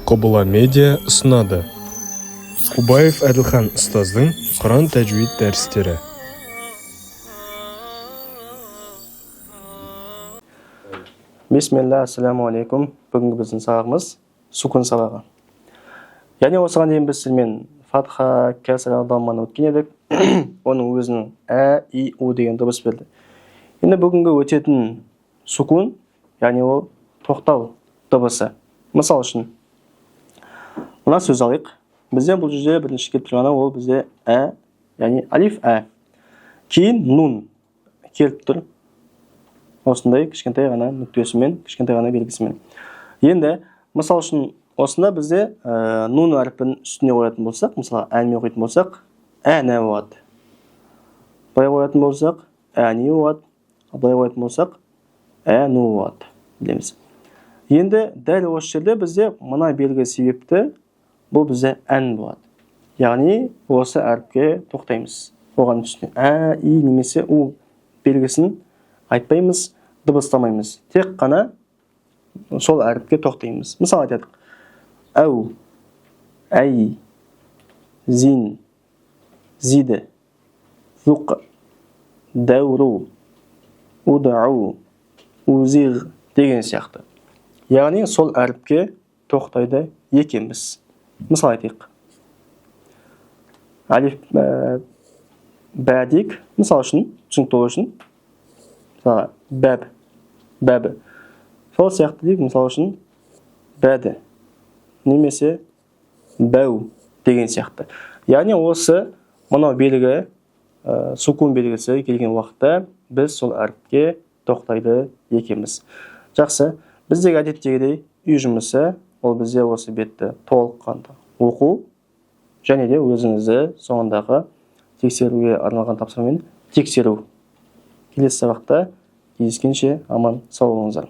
Кобыла медиа ұсынады. Кубаев Әділхан ұстаздың Құран тәжвид дәрістері. Бисмилла, ассаламу алейкум. Бүгінгі біздің сабағымыз сукун сабағы. Яғни осыған дейін біз сізмен фатха, кәсір, дамманы өткен едік. Оның өзінің ә, и, у деген дыбыс берді. Енді бүгінгі өтетін сукун, яғни ол тоқтау дыбысы. Мысал үшін, мына сөз алайық. Бізде бұл жерде бірінші келіп тұрғаны ол бізде ә, яғни алиф ә. Кейін нун келіп тұр. Осындай кішкентай ғана нүктесімен, кішкентай ғана белгісімен. Енді мысал үшін осында бізде нун әріпін үстіне қоятын болсақ, мысалы әнмен қоятын болсақ, әнә болады. Былай қоятын болсақ, әни болады. Былай қоятын болсақ, әну болады. Білеміз. Енді дәл осы жерде бізде мына белгі себепті бұл бізде ән болады. Яғни осы әріпке тоқтаймыз. Оған үстіне ә, и немесе у белгісін айтпаймыз, дыбыстамаймыз. Тек қана сол әріпке тоқтаймыз. Мысалы айтадық. Әу, әй, зин, зиді, зуқ, дәуру, удау, узир деген сияқты. Яғни сол әріпке тоқтайды екенбіз. Мысал айтайық. Алиф бәдик, мысал үшін, түсінікті болу үшін, мысалы, бәб, бәбі. Сол сияқты дейік, мысал үшін, бәді, немесе бәу деген сияқты. Яғни осы мынау белгі, сукун белгісі келген уақытта біз сол әріпке тоқтайды екенбіз. Жақсы, біздегі әдеттегідей үй жұмысы, ол бізде осы бетті толыққанды оқу, және де өзіңізді соңындағы тексеруге арналған тапсырмамен тексеру. Келесі сабақта кездескенше аман сау болыңыздар.